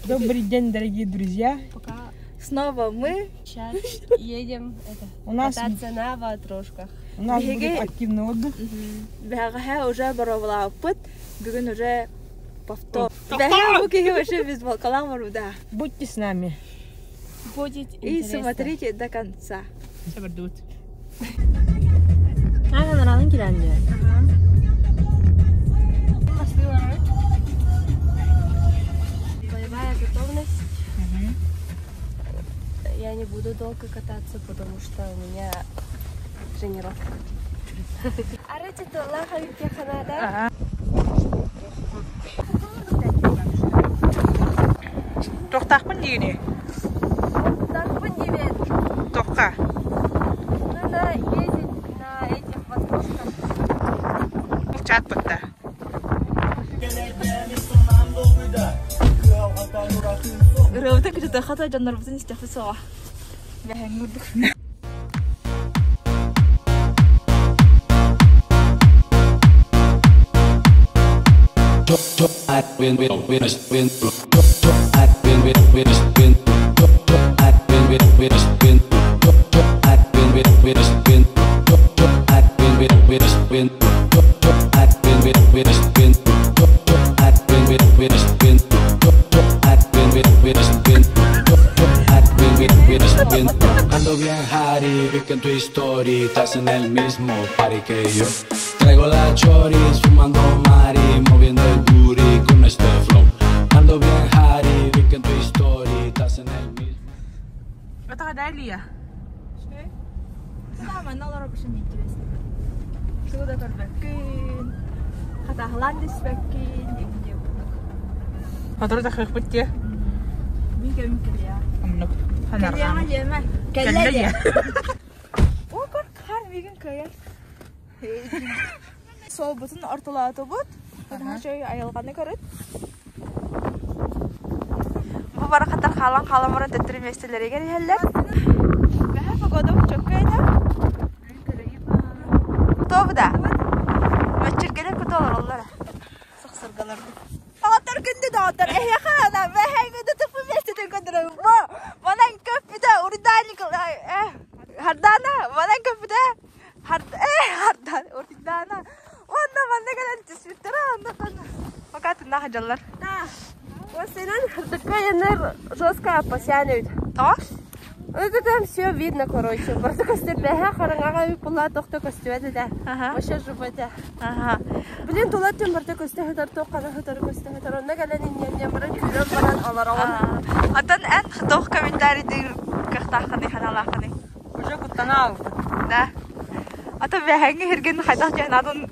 Добрый день, дорогие друзья. Пока Снова мы сейчас едем У нас кататься на ватрушках. будет активный отдых. бәғәһә уже барабыла пыт, бүгін уже повтор. Бәғә бүкеге вообще без балкалам Будьте с нами. Будет И интересно. смотрите до конца. Нараның киранде. Боевая готовность. Я не буду долго кататься, потому что у меня тренировка. Арати тола хавипе ханада. Тоқтақпын дегене. Так поневет. Тоққа. Надо ездить на этих ватрушках. Чатпытта. Рөвдө күтө хата жандарыбызын истәфе сага. Бәһәң үрдүк. Ando bien Harry, vi que en tu story estás en el mismo party que yo. Traigo la choris, fumando mari, moviendo el booty con este flow. Ando bien Harry, vi que en tu story estás en el mismo. Это Далия. Сама налар бишин интересно. Шуда көрбөккүн. Хатахлан диспеккин дегенде. Патруль захых бутте. Микем килия. Амнук. Килияңа жеме. Кәлләйе. О, көр кар миген көйер. Сол бутун ортолаты бут. Хашой аялганы көрөт. Бу баракаттар халан төттүрү местелерге келелер. Бәһә погода çok көйдө. Тобда. Мәчергелер көтөлөр алар. Сыксыргалар. Атар күндү датар. Эхе хана бәһәңгә төтүп местеден көндүрө. Манан көпүдө урданик. Хардана, манан көпүдө. Хардан урдана. Онда манда гелен төсүттөр анда. Факат нахажалар. Вот сенан такая жесткая посянет. Таш? Это там все видно, короче. Просто костюбеха, харангага пула тохто костюбе да. Вообще жубата. Блин, тулатым барта костюбе тохкана хатар костюбе. Онда гален не баран күлөм баран алараган. Атан эн хтох комментарий дир кахтаханы ханалаханы. Уже куттанал. Да. Ата бәһәңгә хирген хайдах җанадан.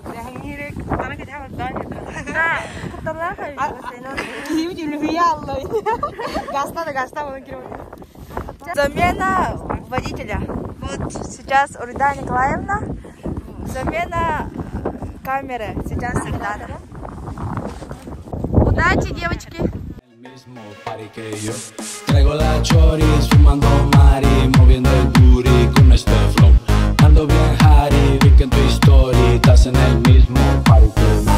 Бәһәңгерек. Тана китә Далия. Кутала хай сенан. Люди любят Аллах. Гаста, он киров. Замена водителя. Вот сейчас Урида Николаевна. Замена камеры. Сейчас Уридана. Удачи, девочки. Mismo party que yo. Traigo la choris, fumando mari, moviendo el booty con este flow. Ando bien Harry, vi que en tu story estás en el mismo party que yo.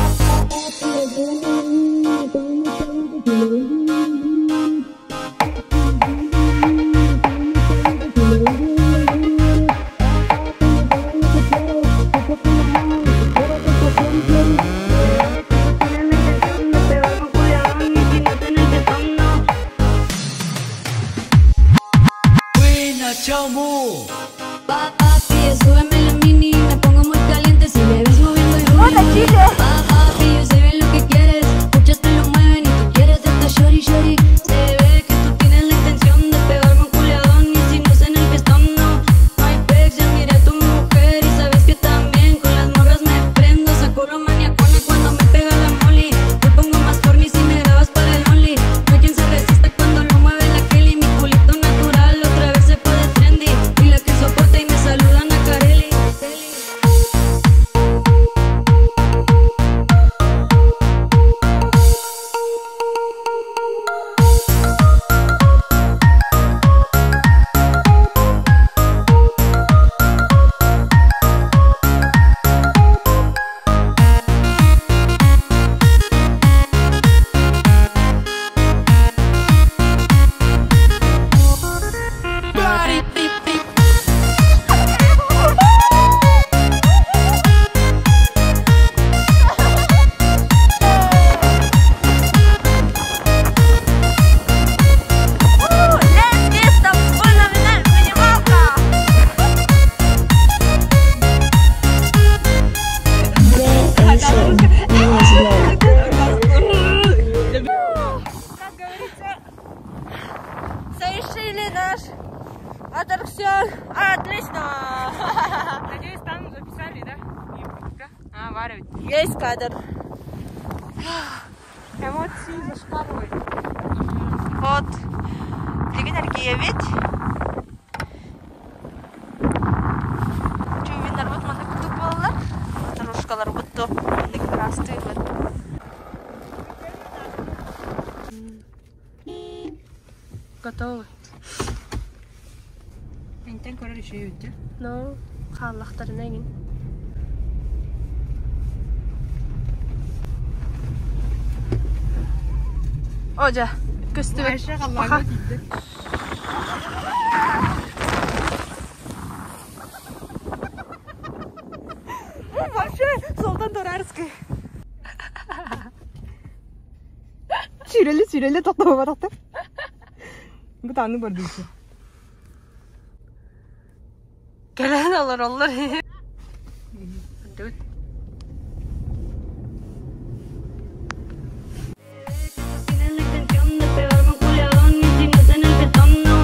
Papi, súbeme la mini, me pongo muy caliente si me ves moviendo el booty. Papi, yo sé bien lo que quieres, muchas te lo mueven y tú quieres esta shorty. Se ve que tú tienes la intención de pegarme un culiadón y si no es en el fiestón, no hay pex, ya miré a tu mujer y sabes que también con las morras me prendo, saco lo maniacona cuando me pega la molly, me pongo más corny si me grabas para el only, no hay quien se resista cuando lo mueve la Kelly, mi culito natural otra vez se pone trendy y la que экскурсион. Отлично! Надеюсь, там записали, да? Варя. Есть кадр. Эмоции зашкаливают. Вот. Легендарки ведь. Чувинар вот маны кутуп балалар. Дорожкалар бутто. Мындык расты вот. Готовы. Энтен көрөр ишей өттү. Ну, халлахтарына ген. Оja, көстүбөт. Айша қаллага тиді. Вообще, солдан Дорарский. Сүйрелі тоқтауы барақты. Бұл таны бар дейсі. Келен алар. Tienen la intención de pegarme un culiadón y si no está en el betón no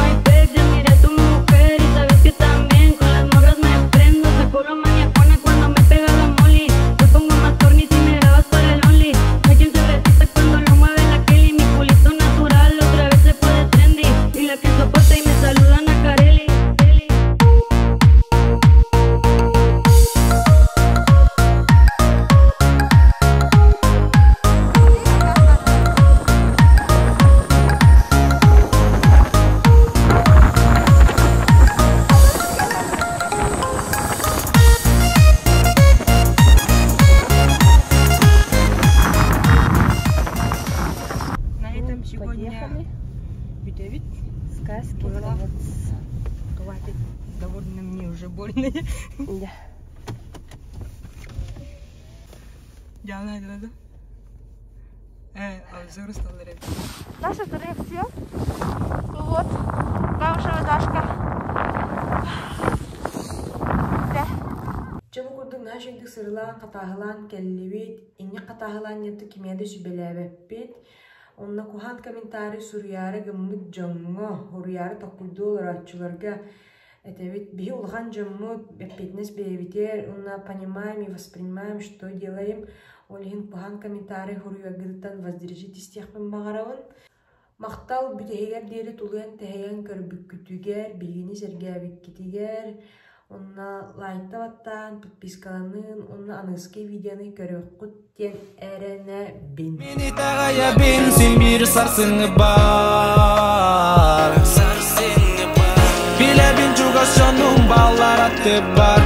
hay pez. Ya miré a tu mujer y sabes que también con las morras me prendo. Se puro maniacona cuando me pega la moli. Me pongo más torni si me grabas para el only. Hay quien se resiste cuando lo mueve la Kelly. Mi culito natural otra vez se pone trendy. Y la que soporta y me saludan a Carelli. На этом сегодня видео сказки хватит, довольно мне уже больно. Да. Jangan ada tuh. Обзор столяров. Наша все. Вот. Бабушка Дашка. Да. Чому курдук нашыйдык сырылаан катаһылаан келлибит, инне катаһылаан ятты кимеде сүбелэбэппит. Онна кухан комментарий сурьяры гыммыт жоңго, хурьяры токуйдуолар атчыларга этебит бихи улхан жоммут бэппетнес бэбитер, онна понимаем и воспринимаем, что делаем. Олихин кухан комментарий хурьягыртан воздержит истехпен багарабын. Мактал бүтегер дери тулуян тэһэйэн көрбүккүтүгер, бигини сергäбиккитигер, онна лайктабаттан, подпискаланын, онна аныский видеоны көрөккут тен эрене бин. Мени тагая бин, сен бир сарсыңы бар. Биле бин чугас жонун баллар атты бар.